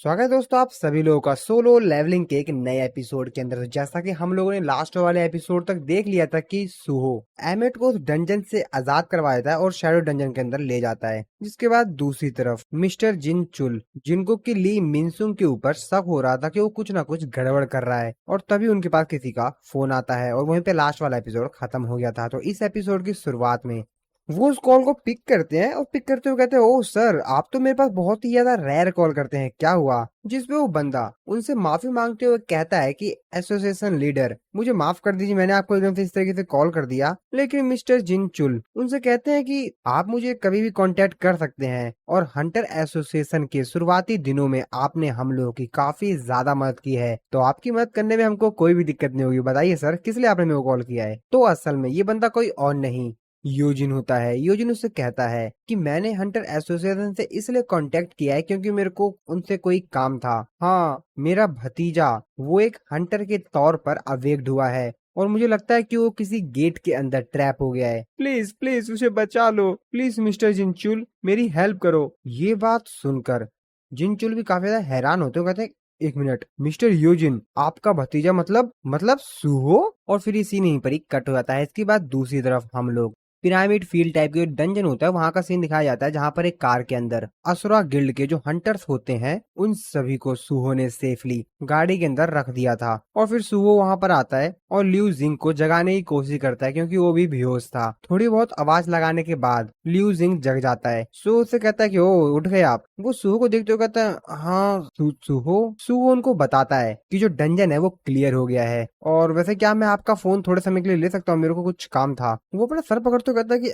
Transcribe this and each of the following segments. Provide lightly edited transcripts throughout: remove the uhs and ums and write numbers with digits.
स्वागत है दोस्तों आप सभी लोगों का सोलो लेवलिंग के एक नए एपिसोड के अंदर। जैसा कि हम लोगों ने लास्ट वाले एपिसोड तक देख लिया था कि सुहो एमेट को उस डंजन से आजाद करवा देता है और शैडो डंजन के अंदर ले जाता है। जिसके बाद दूसरी तरफ मिस्टर जिन चुल, जिनको कि ली मिनसुंग के ऊपर शक हो रहा था कि वो कुछ ना कुछ गड़बड़ कर रहा है, और तभी उनके पास किसी का फोन आता है और वहीं पे लास्ट वाला एपिसोड खत्म हो गया था। तो इस एपिसोड की शुरुआत में वो उस कॉल को पिक करते हैं और पिक करते हुए कहते हैं, ओह सर, आप तो मेरे पास बहुत ही ज्यादा रेयर कॉल करते हैं, क्या हुआ? जिसपे वो बंदा उनसे माफी मांगते हुए कहता है कि एसोसिएशन लीडर, मुझे माफ कर दीजिए, मैंने आपको एकदम से इस तरीके से कॉल कर दिया। लेकिन मिस्टर जिन चुल उनसे कहते हैं कि आप मुझे कभी भी कांटेक्ट कर सकते हैं, और हंटर एसोसिएशन के शुरुआती दिनों में आपने हम लोगों की काफी ज्यादा मदद की है, तो आपकी मदद करने में हमको कोई भी दिक्कत नहीं होगी। बताइए सर, किस लिए आपने मेरे को कॉल किया है? तो असल में ये बंदा कोई और नहीं, योजिन होता है। योजिन उससे कहता है कि मैंने हंटर एसोसिएशन से इसलिए कांटेक्ट किया है क्योंकि मेरे को उनसे कोई काम था। हाँ, मेरा भतीजा वो एक हंटर के तौर पर अवेक्ड हुआ है और मुझे लगता है कि वो किसी गेट के अंदर ट्रैप हो गया है। प्लीज प्लीज उसे बचा लो, प्लीज मिस्टर जिनचुल, मेरी हेल्प करो। ये बात सुनकर जिनचुल भी काफी ज्यादा हैरान होते हो, कहते हैं, एक मिनट मिस्टर योजिन, आपका भतीजा मतलब सुहो? और फिर ये सीन यहीं पर ही कट हो जाता है। इसके बाद दूसरी तरफ हम लोग पिरामिड फील्ड टाइप के डंजन होता है, वहां का सीन दिखाया जाता है, जहां पर एक कार के अंदर असुरा गिल्ड के जो हंटर्स होते हैं उन सभी को सुहो ने सेफली गाड़ी के अंदर रख दिया था। और फिर सुहो वहां पर आता है और लिू जिंग को जगाने की कोशिश करता है क्योंकि वो भी बेहोश था। थोड़ी बहुत आवाज लगाने के बाद लिू जिंग जग जाता है। सुहो से कहता है कि ओ, उठ गए आप? वो सुहो को देखते हुए कहता है, हाँ सुहो। सुहो उनको बताता है कि जो डंजन है वो क्लियर हो गया है, और वैसे क्या मैं आपका फोन थोड़े समय के लिए ले सकता हूँ? मेरे को कुछ काम था। वो अपना सर पकड़ते हुए कहता है कि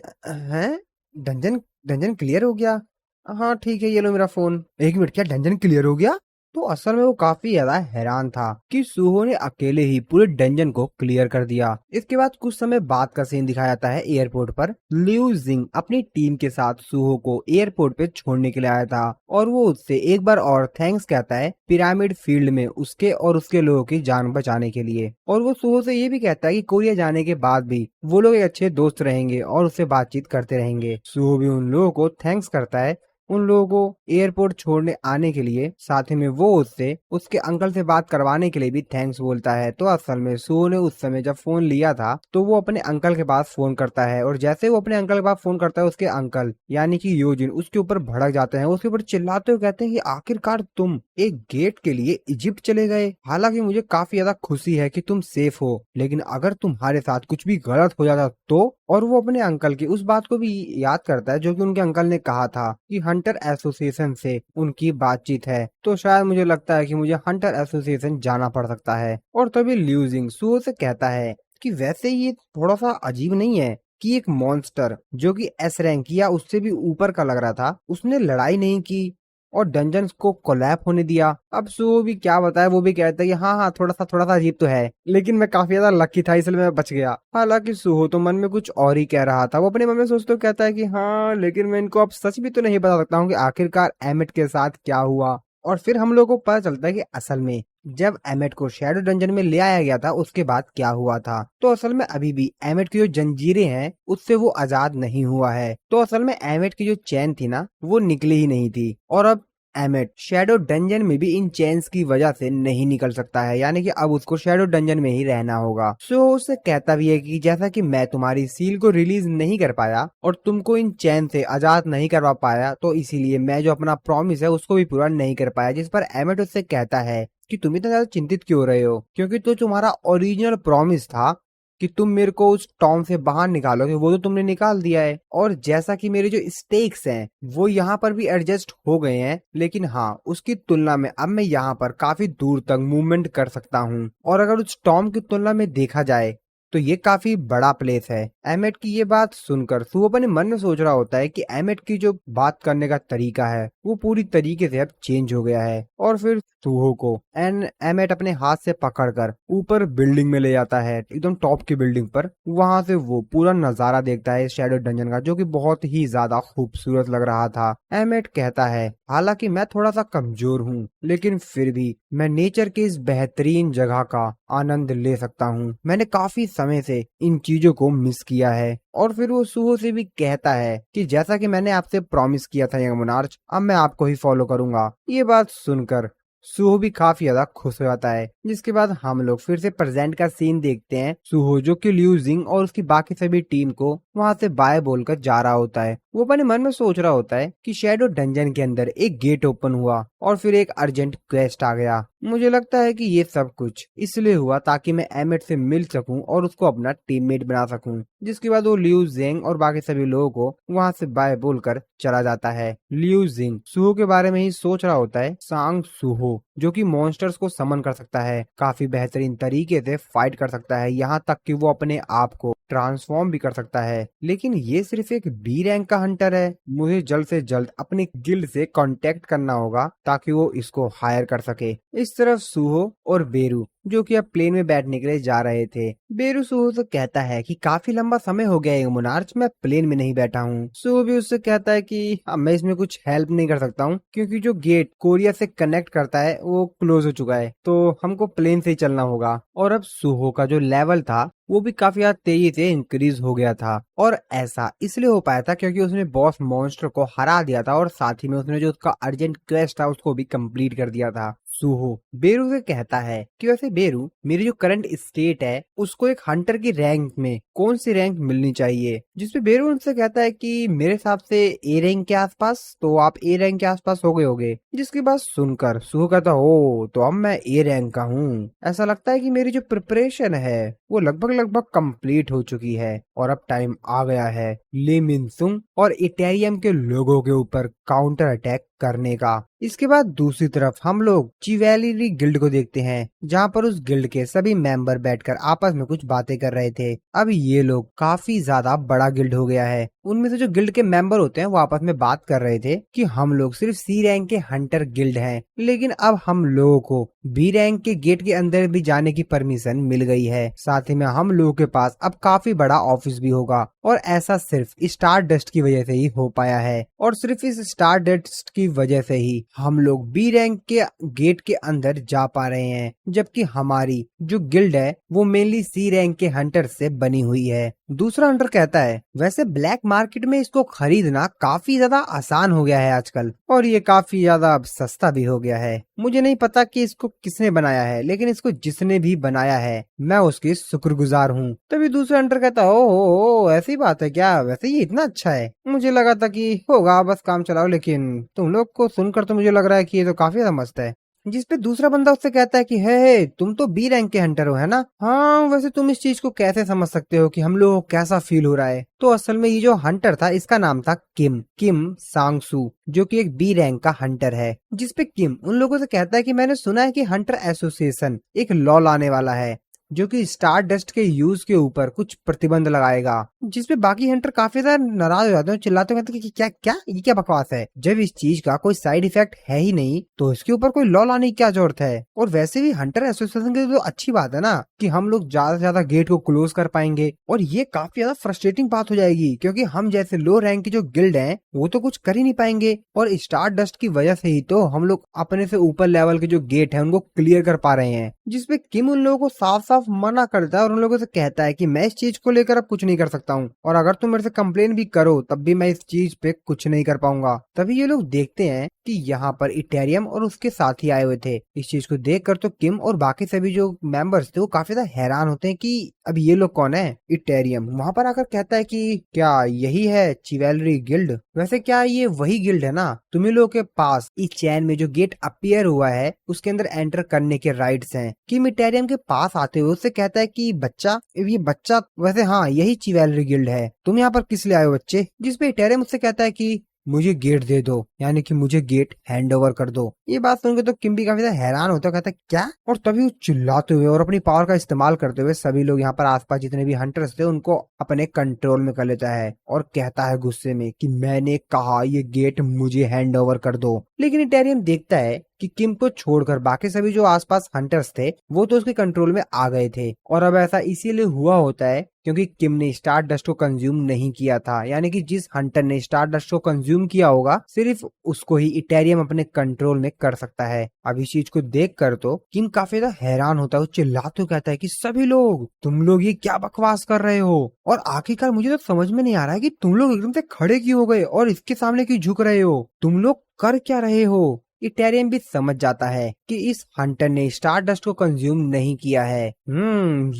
हैं, डंजन डंजन क्लियर हो गया? हाँ ठीक है, ये लो मेरा फोन। एक मिनट, क्या डंजन क्लियर हो गया? तो असल में वो काफी ज्यादा हैरान था कि सुहो ने अकेले ही पूरे डंजन को क्लियर कर दिया। इसके बाद कुछ समय बाद का सीन दिखाया जाता है एयरपोर्ट पर। लिू जिंग अपनी टीम के साथ सुहो को एयरपोर्ट पे छोड़ने के लिए आया था, और वो उससे एक बार और थैंक्स कहता है पिरामिड फील्ड में उसके और उसके लोगों की जान बचाने के लिए। और वो सुहो से ये भी कहता है कि कोरिया जाने के बाद भी वो लोग एक अच्छे दोस्त रहेंगे और उससे बातचीत करते रहेंगे। सुहो भी उन लोगों को थैंक्स करता है उन लोगों को एयरपोर्ट छोड़ने आने के लिए। साथ ही में वो उससे उसके अंकल से बात करवाने के लिए भी थैंक्स बोलता है। तो असल में सुहो ने उस समय जब फोन लिया था तो वो अपने अंकल के पास फोन करता है, और जैसे वो अपने अंकल के पास फोन करता है उसके अंकल यानी कि योजिन उसके ऊपर भड़क जाते हैं। उसके ऊपर चिल्लाते हुए कहते हैं कि आखिरकार तुम एक गेट के लिए इजिप्ट चले गए। हालांकि मुझे काफी ज्यादा खुशी है कि तुम सेफ हो, लेकिन अगर तुम्हारे साथ कुछ भी गलत हो जाता तो? और वो अपने अंकल की उस बात को भी याद करता है जो कि उनके अंकल ने कहा था कि हंटर एसोसिएशन से उनकी बातचीत है, तो शायद मुझे लगता है कि मुझे हंटर एसोसिएशन जाना पड़ सकता है। और तभी ल्यूजिंग सुओ से कहता है कि वैसे ये थोड़ा सा अजीब नहीं है कि एक मॉन्स्टर जो कि एस रैंक या उससे भी ऊपर का लग रहा था, उसने लड़ाई नहीं की और डंजन्स को कोलैप होने दिया। अब सुहो भी क्या बताए, वो भी कहता है कि हाँ हाँ, थोड़ा सा अजीब तो है, लेकिन मैं काफी ज्यादा लकी था इसलिए मैं बच गया। हालांकि सुहो तो मन में कुछ और ही कह रहा था। वो अपने मन में सोचते हुए कहता है कि हाँ, लेकिन मैं इनको अब सच भी तो नहीं बता सकता हूँ कि आखिरकार एमिट के साथ क्या हुआ। और फिर हम लोग को पता चलता है कि असल में जब एमेट को शैडो डंजन में ले आया गया था उसके बाद क्या हुआ था। तो असल में अभी भी एमेट की जो जंजीरें हैं उससे वो आजाद नहीं हुआ है। तो असल में एमेट की जो चैन थी ना वो निकली ही नहीं थी, और अब एमेट शैडो डंजन में भी इन चेन्स की वजह से नहीं निकल सकता है, यानी कि अब उसको शैडो डंजन में ही रहना होगा। सो उससे कहता भी है कि जैसा कि मैं तुम्हारी सील को रिलीज नहीं कर पाया और तुमको इन चैन से आजाद नहीं करवा पाया, तो इसीलिए मैं जो अपना प्रॉमिस है उसको भी पूरा नहीं कर पाया। जिस पर एमेट उससे कहता है कि तुम इतना ज्यादा चिंतित क्यों हो रहे हो, क्योंकि तो तुम्हारा ओरिजिनल प्रॉमिस था कि तुम मेरे को उस टॉम से बाहर निकालोगे, वो तो तुमने निकाल दिया है। और जैसा कि मेरे जो स्टेक्स हैं वो यहाँ पर भी एडजस्ट हो गए हैं, लेकिन हाँ, उसकी तुलना में अब मैं यहाँ पर काफी दूर तक मूवमेंट कर सकता हूँ। और अगर उस टॉम की तुलना में देखा जाए तो ये काफी बड़ा प्लेस है। एमेट की ये बात सुनकर सू अपने मन में सोच रहा होता है कि एमेट की जो बात करने का तरीका है वो पूरी तरीके से अब चेंज हो गया है। और फिर सूहो को एमेट अपने हाथ से पकड़कर ऊपर बिल्डिंग में ले जाता है, एकदम टॉप की बिल्डिंग पर। वहां से वो पूरा नजारा देखता है शैडो डंजन का, जो कि बहुत ही ज्यादा खूबसूरत लग रहा था। एमेट कहता है हालांकि मैं थोड़ा सा कमजोर हूँ, लेकिन फिर भी मैं नेचर की इस बेहतरीन जगह का आनंद ले सकता हूँ। मैंने काफी समय से इन चीजों को मिस किया है। और फिर वो सुहो से भी कहता है कि जैसा कि मैंने आपसे प्रॉमिस किया था यंग मोनार्च, अब मैं आपको ही फॉलो करूंगा। ये बात सुनकर सुहो भी काफी ज्यादा खुश हो जाता है। जिसके बाद हम लोग फिर से प्रेजेंट का सीन देखते हैं। सुहो जो कि लिू जिंग और उसकी बाकी सभी टीम को वहां से बाय बोलकर जा रहा होता है। वो अपने मन में सोच रहा होता है कि शैडो डंजन के अंदर एक गेट ओपन हुआ और फिर एक अर्जेंट क्वेस्ट आ गया। मुझे लगता है कि ये सब कुछ इसलिए हुआ ताकि मैं एमिट से मिल सकूं और उसको अपना टीममेट बना सकूं। जिसके बाद वो लिू जिंग और बाकी सभी लोगों को वहां से बाय बोलकर चला जाता है। लिू जिंग सुहो के बारे में ही सोच रहा होता है। सांग सुहो जो कि मॉन्स्टर्स को समन कर सकता है, काफी बेहतरीन तरीके से फाइट कर सकता है, यहाँ तक कि वो अपने आप को ट्रांसफॉर्म भी कर सकता है। लेकिन ये सिर्फ एक बी रैंक का हंटर है। मुझे जल्द से जल्द अपनी गिल्ड से कांटेक्ट करना होगा ताकि वो इसको हायर कर सके। इस तरफ सुहो और बेरू जो कि अब प्लेन में बैठने के लिए जा रहे थे। बेरू सुहो से कहता है कि काफी लंबा समय हो गया है मोनार्च, मैं प्लेन में नहीं बैठा हूँ। सुहो भी उससे कहता है कि मैं इसमें कुछ हेल्प नहीं कर सकता हूँ क्योंकि जो गेट कोरिया से कनेक्ट करता है वो क्लोज हो चुका है, तो हमको प्लेन से ही चलना होगा। और अब सुहो का जो लेवल था वो भी काफी ज्यादा तेजी से इंक्रीज हो गया था। और ऐसा इसलिए हो पाया था क्योंकि उसने बॉस मॉन्स्टर को हरा दिया था और साथ ही में उसने जो उसका अर्जेंट क्वेस्ट था उसको भी कंप्लीट कर दिया था। सुहो बेरू से कहता है कि वैसे बेरू, मेरी जो करंट स्टेट है उसको एक हंटर की रैंक में कौन सी रैंक मिलनी चाहिए। जिसपे बेरू उनसे कहता है कि मेरे हिसाब से ए रैंक के आसपास, तो आप ए रैंक के आसपास हो गए होगे। जिसकी बात सुनकर सुहो कहता ओ तो अब मैं ए रैंक का हूँ। ऐसा लगता है कि मेरी जो प्रिपरेशन है वो लगभग कंप्लीट हो चुकी है और अब टाइम आ गया है ली मिनसुंग और इटेरियम के लोगों के ऊपर काउंटर अटैक करने का। इसके बाद दूसरी तरफ हम लोग चिवैलरी गिल्ड को देखते हैं, जहाँ पर उस गिल्ड के सभी मेंबर बैठकर आपस में कुछ बातें कर रहे थे। अब ये लोग काफी ज्यादा बड़ा गिल्ड हो गया है। उनमें से जो गिल्ड के मेंबर होते हैं वो आपस में बात कर रहे थे कि हम लोग सिर्फ सी रैंक के हंटर गिल्ड हैं, लेकिन अब हम लोगों को बी रैंक के गेट के अंदर भी जाने की परमिशन मिल गई है। साथ ही में हम लोगों के पास अब काफी बड़ा ऑफिस भी होगा और ऐसा सिर्फ स्टार डस्ट की वजह से ही हो पाया है। और सिर्फ इस स्टार डस्ट की वजह से ही हम लोग बी रैंक के गेट के अंदर जा पा रहे हैं, जबकि हमारी जो गिल्ड है वो मेनली सी रैंक के हंटर से बनी हुई है। दूसरा हंटर कहता है वैसे ब्लैक मार्केट में इसको खरीदना काफी ज्यादा आसान हो गया है आजकल, और ये काफी ज्यादा अब सस्ता भी हो गया है। मुझे नहीं पता कि इसको किसने बनाया है, लेकिन इसको जिसने भी बनाया है मैं उसकी शुक्रगुजार हूँ। तभी दूसरा हंटर कहता है ओ ऐसी बात है क्या, वैसे ये इतना अच्छा है। मुझे लगा था कि होगा बस काम चलाओ, लेकिन तुम लोग को सुनकर तो मुझे लग रहा है कि ये तो काफी ज्यादा मस्त है। जिसपे दूसरा बंदा उससे कहता है कि हे तुम तो बी रैंक के हंटर हो है ना। हाँ वैसे तुम इस चीज को कैसे समझ सकते हो कि हम लोगों को कैसा फील हो रहा है। तो असल में ये जो हंटर था इसका नाम था किम सांगसू, जो कि एक बी रैंक का हंटर है। जिसपे किम उन लोगों से कहता है कि मैंने सुना है कि हंटर एसोसिएशन एक लॉ लाने वाला है जो कि स्टार डस्ट के यूज के ऊपर कुछ प्रतिबंध लगाएगा। जिसपे बाकी हंटर काफी ज्यादा नाराज हो जाते हैं, चिल्लाते कहते हैं कि क्या क्या ये क्या बकवास है। जब इस चीज का कोई साइड इफेक्ट है ही नहीं तो इसके ऊपर कोई लॉ लाने की क्या जरूरत है। और वैसे भी हंटर एसोसिएशन की तो अच्छी बात है ना कि हम लोग ज्यादा से ज्यादा गेट को क्लोज कर पाएंगे। और ये काफी ज्यादा फ्रस्ट्रेटिंग बात हो जाएगी क्योंकि हम जैसे लो रैंक की जो गिल्ड है वो तो कुछ कर ही नहीं पाएंगे, और स्टार डस्ट की वजह से ही तो हम लोग अपने से ऊपर लेवल के जो गेट है उनको क्लियर कर पा रहे हैं। जिसपे किम उन लोगों को साफ साफ मना करता है और उन लोगों से कहता है कि मैं इस चीज को लेकर अब कुछ नहीं कर सकता हूँ, और अगर तुम मेरे से कंप्लेन भी करो तब भी मैं इस चीज पे कुछ नहीं कर पाऊंगा। तभी ये लोग देखते हैं कि यहाँ पर इटेरियम और उसके साथी आए हुए थे। इस चीज को देखकर तो किम और बाकी सभी जो मेंबर्स थे वो काफी ज्यादा हैरान होते हैं कि अब ये लोग कौन है। इटेरियम वहां पर आकर कहता है कि क्या यही है चिवैलरी गिल्ड, वैसे क्या ये वही गिल्ड है ना, तुम्ही लोगों के पास इस चैन में जो गेट अपीयर हुआ है उसके अंदर एंटर करने के राइट्स हैं। किम इटेरियम के पास आते हुए उससे कहता है कि बच्चा, ये बच्चा वैसे हाँ यही चिवैलरी गिल्ड है, तुम यहाँ पर किस लिए आए हो बच्चे। जिसपे इटेरियम उससे कहता है कि मुझे गेट दे दो, यानी कि मुझे गेट हैंड ओवर कर दो। ये बात सुनकर तो किम भी काफी ज्यादा हैरान होता है, कहता है क्या, और तभी वो चिल्लाते हुए और अपनी पावर का इस्तेमाल करते हुए सभी लोग यहाँ पर आसपास जितने भी हंटर्स थे उनको अपने कंट्रोल में कर लेता है और कहता है गुस्से में कि मैंने कहा ये गेट मुझे हैंड ओवर कर दो। लेकिन इटेरियम देखता है कि किम को छोड़कर बाकी सभी जो आसपास हंटर्स थे वो तो उसके कंट्रोल में आ गए थे, और अब ऐसा इसीलिए हुआ होता है क्योंकि किम ने स्टार डस्ट को कंज्यूम नहीं किया था, यानी कि जिस हंटर ने स्टार डस्ट को कंज्यूम किया होगा सिर्फ उसको ही इटेरियम अपने कंट्रोल में कर सकता है। अब इस चीज को देख कर तो किम काफी ज्यादा हैरान होता है, वो चिल्लाते हुए कहता है कि सभी लोग, तुम लोग ये क्या बकवास कर रहे हो, और आखिरकार मुझे तो समझ में नहीं आ रहा है कि तुम लोग एकदम से खड़े क्यों हो गए और इसके सामने क्यों झुक रहे हो, तुम लोग कर क्या रहे हो। इटेरियम भी समझ जाता है कि इस हंटर ने स्टार डस्ट को कंज्यूम नहीं किया है।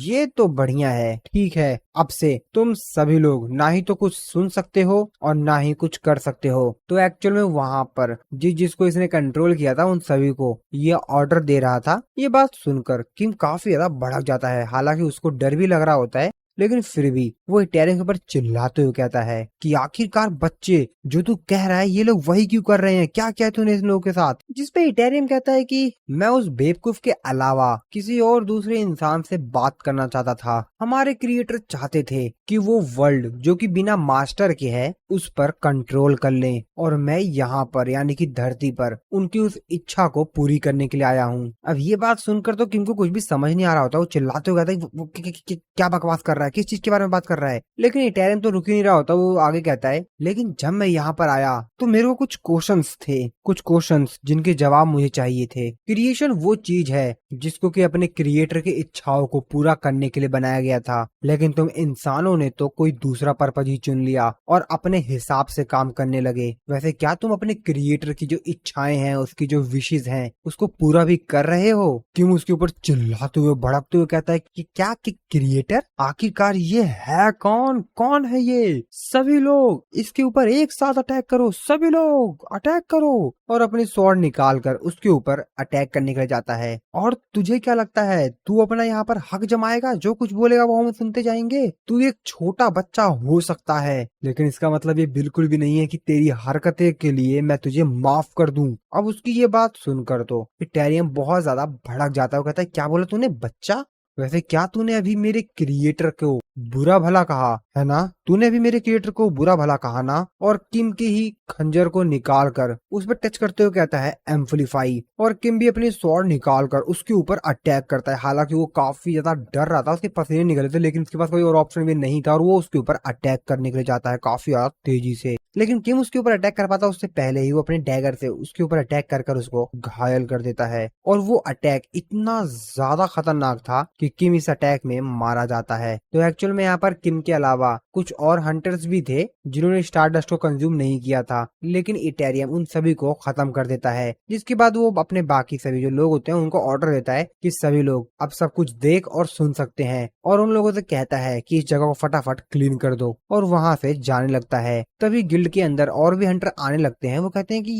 ये तो बढ़िया है, ठीक है, अब से तुम सभी लोग ना ही तो कुछ सुन सकते हो और ना ही कुछ कर सकते हो। तो एक्चुअल में वहां पर जिसको इसने कंट्रोल किया था उन सभी को ये ऑर्डर दे रहा था। ये बात सुनकर किम काफी ज्यादा भड़क जाता है, हालांकि उसको डर भी लग रहा होता है, लेकिन फिर भी वो इटेरियम के ऊपर चिल्लाते हुए कहता है कि आखिरकार बच्चे, जो तू कह रहा है ये लोग वही क्यों कर रहे हैं, क्या क्या तूने इन लोगों के साथ। जिसपे इटेरियम कहता है कि मैं उस बेवकूफ के अलावा किसी और दूसरे इंसान से बात करना चाहता था। हमारे क्रिएटर चाहते थे कि वो वर्ल्ड जो कि बिना मास्टर के है उस पर कंट्रोल कर लें, और मैं यहाँ पर यानी कि धरती पर उनकी उस इच्छा को पूरी करने के लिए आया हूँ। अब ये बात सुनकर तो किम को कुछ भी समझ नहीं आ रहा होता, वो चिल्लाते हुए कहता है वो क्या बकवास कर रहा है, किस चीज के बारे में बात कर रहा है। लेकिन इटेरियम तो रुक ही नहीं रहा होता, वो आगे कहता है लेकिन जब मैं यहाँ पर आया तो मेरे को कुछ क्वेश्चंस थे, कुछ क्वेश्चंस जिनके जवाब मुझे चाहिए थे। क्रिएशन वो चीज है जिसको कि अपने क्रिएटर की इच्छाओं को पूरा करने के लिए बनाया गया था, लेकिन तुम इंसानों ने तो कोई दूसरा पर्पज ही चुन लिया और अपने हिसाब से काम करने लगे। वैसे क्या तुम अपने क्रिएटर की जो इच्छाएं हैं, उसकी जो विशेष हैं, उसको पूरा भी कर रहे हो। क्यों उसके ऊपर चिल्लाते हुए भड़कते हुए कहता है कि क्या कि क्रिएटर, आखिरकार ये है कौन, कौन है ये। सभी लोग इसके ऊपर एक साथ अटैक करो, सभी लोग अटैक करो, और अपनी स्वॉर्ड निकाल कर उसके ऊपर अटैक करने के लिए जाता है। और तुझे क्या लगता है तू अपना यहाँ पर हक जमाएगा, जो कुछ बोलेगा वो हम सुनते जाएंगे। तू एक छोटा बच्चा हो सकता है, लेकिन इसका मतलब ये बिल्कुल भी नहीं है कि तेरी हरकतें के लिए मैं तुझे माफ कर दूं। अब उसकी ये बात सुनकर तो इटेरियम बहुत ज्यादा भड़क जाता है, वो कहता है क्या बोला तूने बच्चा, वैसे क्या तूने अभी मेरे क्रिएटर को बुरा भला कहा है ना, तूने अभी मेरे क्रिएटर को बुरा भला कहा ना। और किम की ही खंजर को निकाल कर उस पर टच करते हुए कहता है एम्पलीफाई, और किम भी अपनी स्वॉर्ड निकाल कर उसके ऊपर अटैक करता है। हालांकि वो काफी ज्यादा डर रहा था, उसके पसीने निकले थे, लेकिन उसके पास कोई और ऑप्शन भी नहीं था और वो उसके ऊपर अटैक करने के लिए जाता है काफी ज्यादा तेजी से। लेकिन किम उसके ऊपर अटैक कर पाता उससे पहले ही वो अपने डैगर से उसके ऊपर अटैक कर उसको घायल कर देता है। और वो अटैक इतना ज्यादा खतरनाक था कि किम इस अटैक में मारा जाता है। तो एक्चुअल में यहाँ पर किम के अलावा कुछ और हंटर्स भी थे जिन्होंने स्टार डस्ट को कंज्यूम नहीं किया था, लेकिन इटेरियम उन सभी को खत्म कर देता है। जिसके बाद वो अपने बाकी सभी जो लोग होते हैं उनको ऑर्डर देता है कि सभी लोग अब सब कुछ देख और सुन सकते हैं, और उन लोगों से कहता है कि इस जगह को फटाफट क्लीन कर दो, और वहां से जाने लगता है। तभी गिल्ड के अंदर और भी हंटर आने लगते हैं। वो कहते हैं कि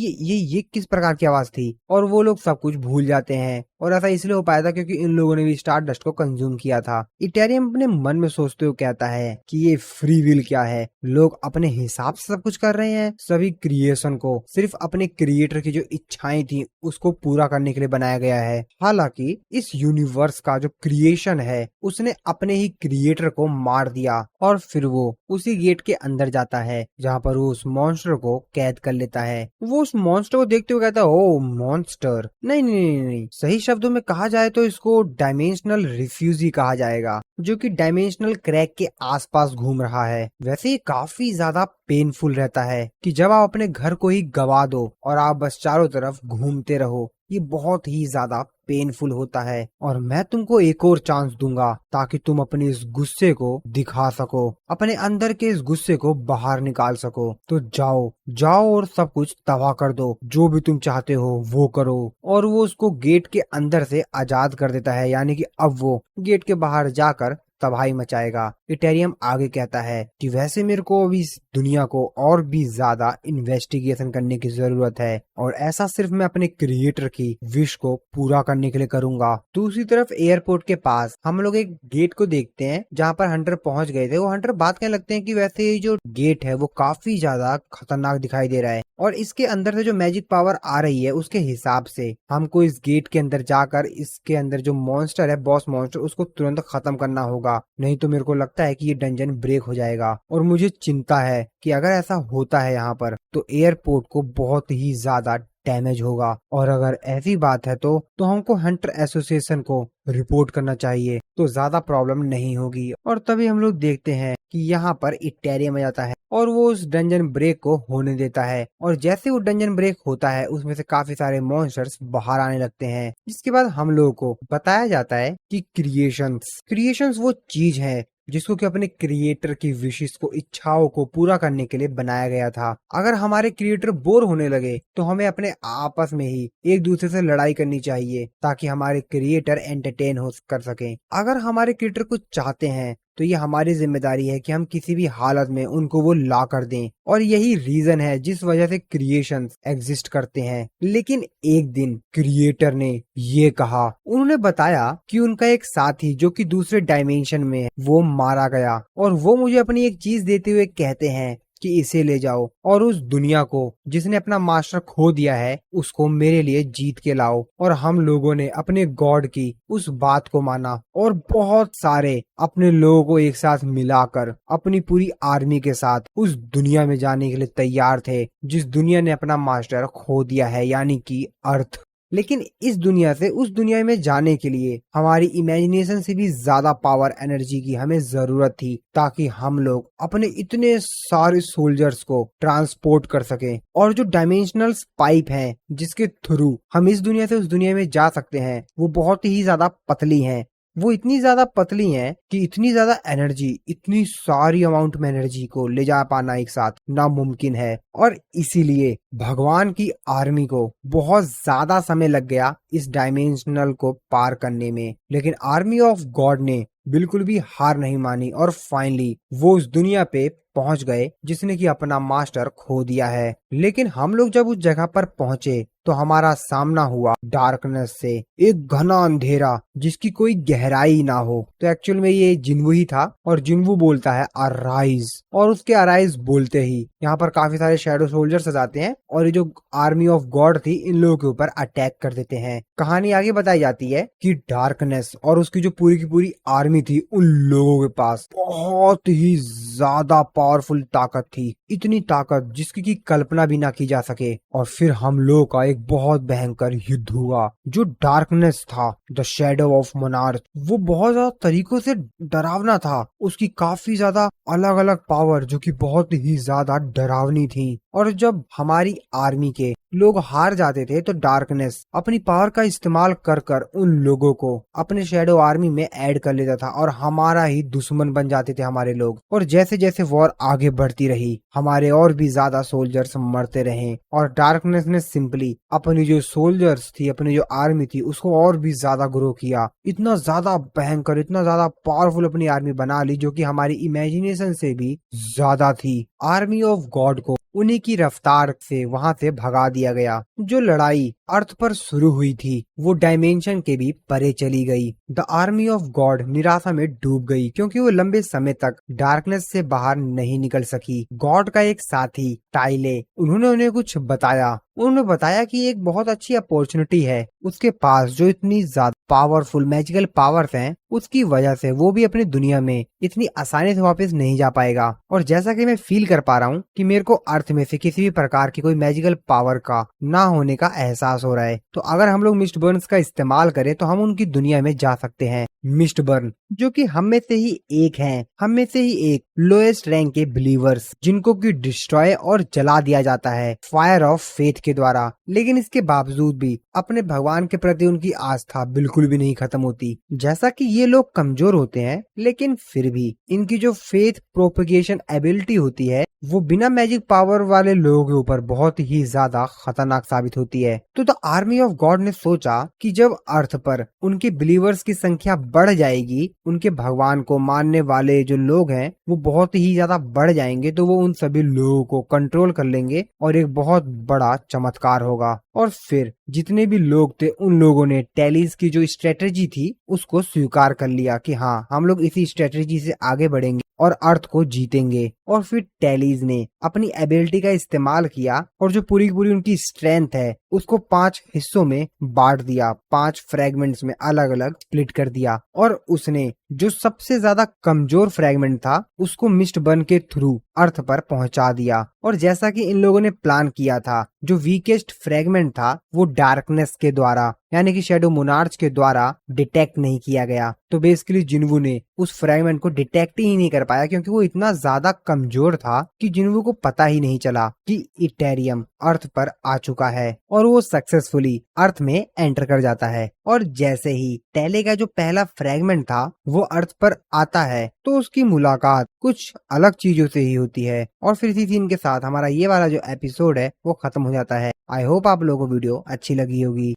ये किस प्रकार की आवाज थी, और वो लोग सब कुछ भूल जाते हैं। और ऐसा इसलिए हो पाया था क्योंकि इन लोगों ने भी स्टार डस्ट को कंज्यूम किया था। इटेरियम अपने मन में सोचते हुए कहता है कि ये फ्री विल क्या है, लोग अपने हिसाब से सब कुछ कर रहे हैं। सभी क्रिएशन को सिर्फ अपने क्रिएटर की जो इच्छाएं थी उसको पूरा करने के लिए बनाया गया है। हालांकि इस यूनिवर्स का जो क्रिएशन है उसने अपने ही क्रिएटर को मार दिया, और फिर वो उसी गेट के अंदर जाता है जहाँ पर वो उस मॉन्स्टर को कैद कर लेता है। वो उस मॉन्स्टर को देखते हुए कहता है ओ मॉन्स्टर, नहीं नहीं नहीं नहीं, सही शब्दों में कहा जाए तो इसको डायमेंशनल रिफ्यूजी कहा जाएगा, जो कि डायमेंशनल क्रैक के आसपास घूम रहा है। वैसे ये काफी ज्यादा पेनफुल रहता है कि जब आप अपने घर को ही गवा दो और आप बस चारों तरफ घूमते रहो, ये बहुत ही ज्यादा पेनफुल होता है। और मैं तुमको एक और चांस दूंगा ताकि तुम अपने इस गुस्से को दिखा सको, अपने अंदर के इस गुस्से को बाहर निकाल सको। तो जाओ जाओ और सब कुछ तबाह कर दो, जो भी तुम चाहते हो वो करो। और वो उसको गेट के अंदर से आजाद कर देता है, यानी कि अब वो गेट के बाहर जाकर तबाही मचाएगा। इटेरियम आगे कहता है कि वैसे मेरे को अभी इस दुनिया को और भी ज्यादा इन्वेस्टिगेशन करने की जरूरत है, और ऐसा सिर्फ मैं अपने क्रिएटर की विश को पूरा करने के लिए करूंगा। दूसरी तरफ एयरपोर्ट के पास हम लोग एक गेट को देखते हैं जहाँ पर हंटर पहुंच गए थे। वो हंटर बात करने लगते हैं कि वैसे ये जो गेट है वो काफी ज्यादा खतरनाक दिखाई दे रहा है, और इसके अंदर से जो मैजिक पावर आ रही है उसके हिसाब से हमको इस गेट के अंदर जाकर इसके अंदर जो मॉन्स्टर है, बॉस मॉन्स्टर, उसको तुरंत खत्म करना होगा, नहीं तो मेरे को लगता है कि ये डंजन ब्रेक हो जाएगा। और मुझे चिंता है कि अगर ऐसा होता है यहाँ पर तो एयरपोर्ट को बहुत ही ज्यादा डैमेज होगा, और अगर ऐसी बात है तो हमको हंटर एसोसिएशन को रिपोर्ट करना चाहिए, तो ज्यादा प्रॉब्लम नहीं होगी। और तभी हम लोग देखते हैं कि यहाँ पर इटेरियम आ जाता है और वो उस डंजन ब्रेक को होने देता है, और जैसे वो डंजन ब्रेक होता है उसमें से काफी सारे मॉन्स्टर्स बाहर आने लगते हैं। जिसके बाद हम लोगों को बताया जाता है कि क्रिएशंस वो चीज है जिसको कि अपने क्रिएटर की विशेष को, इच्छाओं को पूरा करने के लिए बनाया गया था। अगर हमारे क्रिएटर बोर होने लगे तो हमें अपने आपस में ही एक दूसरे से लड़ाई करनी चाहिए ताकि हमारे क्रिएटर एंटरटेन हो कर सकें। अगर हमारे क्रिएटर कुछ चाहते हैं तो ये हमारी जिम्मेदारी है कि हम किसी भी हालत में उनको वो ला कर दें, और यही रीजन है जिस वजह से क्रिएशंस एग्जिस्ट करते हैं। लेकिन एक दिन क्रिएटर ने ये कहा, उन्होंने बताया कि उनका एक साथी जो कि दूसरे डायमेंशन में है वो मारा गया, और वो मुझे अपनी एक चीज देते हुए कहते हैं कि इसे ले जाओ और उस दुनिया को जिसने अपना मास्टर खो दिया है उसको मेरे लिए जीत के लाओ। और हम लोगों ने अपने गॉड की उस बात को माना और बहुत सारे अपने लोगों को एक साथ मिलाकर अपनी पूरी आर्मी के साथ उस दुनिया में जाने के लिए तैयार थे जिस दुनिया ने अपना मास्टर खो दिया है, यानी कि अर्थ। लेकिन इस दुनिया से उस दुनिया में जाने के लिए हमारी इमेजिनेशन से भी ज्यादा पावर एनर्जी की हमें जरूरत थी, ताकि हम लोग अपने इतने सारे सोल्जर्स को ट्रांसपोर्ट कर सकें। और जो डायमेंशनल पाइप हैं जिसके थ्रू हम इस दुनिया से उस दुनिया में जा सकते हैं वो बहुत ही ज्यादा पतली हैं। वो इतनी ज्यादा पतली हैं कि इतनी ज्यादा एनर्जी, इतनी सारी अमाउंट में एनर्जी को ले जा पाना एक साथ नामुमकिन है, और इसीलिए भगवान की आर्मी को बहुत ज्यादा समय लग गया इस डायमेंशनल को पार करने में। लेकिन आर्मी ऑफ गॉड ने बिल्कुल भी हार नहीं मानी और फाइनली वो उस दुनिया पे पहुंच गए जिसने कि अपना मास्टर खो दिया है। लेकिन हम लोग जब उस जगह पर पहुंचे तो हमारा सामना हुआ डार्कनेस से, एक घना अंधेरा जिसकी कोई गहराई ना हो। तो एक्चुअल में ये जिन्वू ही था, और जिन्वू बोलता है अराइज, और उसके अराइज बोलते ही यहाँ पर काफी सारे शैडो सोल्जर्स आ जाते हैं और ये जो आर्मी ऑफ गॉड थी इन लोगों के ऊपर अटैक कर देते हैं। कहानी आगे बताई जाती है कि डार्कनेस और उसकी जो पूरी की पूरी आर्मी थी उन लोगों के पास बहुत ही ज्यादा पावरफुल ताकत थी, इतनी ताकत जिसकी की कल्पना भी ना की जा सके। और फिर हम लोगों का एक बहुत भयंकर युद्ध हुआ। जो डार्कनेस था, द शैडो ऑफ मोनार्क, वो बहुत ज्यादा तरीकों से डरावना था। उसकी काफी ज्यादा अलग अलग पावर जो कि बहुत ही ज्यादा डरावनी थी। और जब हमारी आर्मी के लोग हार जाते थे तो डार्कनेस अपनी पावर का इस्तेमाल कर कर उन लोगों को अपने शैडो आर्मी में ऐड कर लेता था और हमारा ही दुश्मन बन जाते थे हमारे लोग। और जैसे जैसे वॉर आगे बढ़ती रही हमारे और भी ज्यादा सोल्जर्स मरते रहे, और डार्कनेस ने सिंपली अपनी जो सोल्जर्स थी, अपनी जो आर्मी थी, उसको और भी ज्यादा ग्रो किया। इतना ज्यादा भयंकर, इतना ज्यादा पावरफुल अपनी आर्मी बना ली जो कि हमारी इमेजिनेशन से भी ज्यादा थी। आर्मी ऑफ गॉड को उन्हीं की रफ्तार से वहां से भगा दिया गया। जो लड़ाई अर्थ पर शुरू हुई थी वो डायमेंशन के भी परे चली गई। द आर्मी ऑफ गॉड निराशा में डूब गई क्योंकि वो लंबे समय तक डार्कनेस से बाहर नहीं निकल सकी। गॉड का एक साथी टाइले, उन्होंने उन्हें कुछ बताया। उन्होंने बताया कि एक बहुत अच्छी अपॉर्चुनिटी है उसके पास, जो इतनी ज्यादा पावरफुल मैजिकल पावर्स हैं उसकी वजह से वो भी अपनी दुनिया में इतनी आसानी से वापस नहीं जा पाएगा। और जैसा कि मैं फील कर पा रहा हूँ कि मेरे को अर्थ में से किसी भी प्रकार की कोई मैजिकल पावर का ना होने का एहसास हो रहा है, तो अगर हम लोग मिस्ट बर्न्स का इस्तेमाल करें तो हम उनकी दुनिया में जा सकते हैं। मिस्ट बर्न जो कि हम में से ही एक हैं, हम में से ही एक लोएस्ट रैंक के बिलीवर्स जिनको कि डिस्ट्रॉय और जला दिया जाता है फायर ऑफ फेथ के द्वारा। लेकिन इसके बावजूद भी अपने भगवान के प्रति उनकी आस्था बिल्कुल भी नहीं खत्म होती। जैसा कि ये लोग कमजोर होते हैं लेकिन फिर भी इनकी जो फेथ प्रोपगेशन एबिलिटी होती है वो बिना मैजिक पावर वाले लोगों के ऊपर बहुत ही ज्यादा खतरनाक साबित होती है। तो द आर्मी ऑफ गॉड ने सोचा कि जब अर्थ पर उनके बिलीवर्स की संख्या बढ़ जाएगी, उनके भगवान को मानने वाले जो लोग हैं वो बहुत ही ज्यादा बढ़ जाएंगे, तो वो उन सभी लोगों को कंट्रोल कर लेंगे और एक बहुत बड़ा चमत्कार होगा। और फिर जितने भी लोग थे उन लोगों ने टेलीज की जो स्ट्रेटेजी थी उसको स्वीकार कर लिया कि हाँ, हम लोग इसी स्ट्रेटेजी से आगे बढ़ेंगे और अर्थ को जीतेंगे। और फिर टेलीज ने अपनी एबिलिटी का इस्तेमाल किया और जो पूरी पूरी उनकी स्ट्रेंथ है उसको 5 हिस्सों में बांट दिया, 5 फ्रेगमेंट्स में अलग अलग स्प्लिट कर दिया, और उसने जो सबसे ज्यादा कमजोर फ्रेगमेंट था उसको मिस्ट बर्न के थ्रू अर्थ पर पहुंचा दिया। और जैसा कि इन लोगों ने प्लान किया था, जो वीकेस्ट फ्रेगमेंट था वो डार्कनेस के द्वारा यानी कि शैडो मोनार्च के द्वारा डिटेक्ट नहीं किया गया। तो बेसिकली जिन्वू ने उस फ्रेगमेंट को डिटेक्ट ही नहीं कर पाया क्योंकि वो इतना ज्यादा कमजोर था कि जिन्वू को पता ही नहीं चला कि इटेरियम अर्थ पर आ चुका है, और वो सक्सेसफुली अर्थ में एंटर कर जाता है। और जैसे ही टेले का जो पहला फ्रेगमेंट था वो अर्थ पर आता है तो उसकी मुलाकात कुछ अलग चीजों से ही होती है। और फिर इसी सीन के साथ हमारा ये वाला जो एपिसोड है वो खत्म हो जाता है। आई होप आप लोगों को वीडियो अच्छी लगी होगी।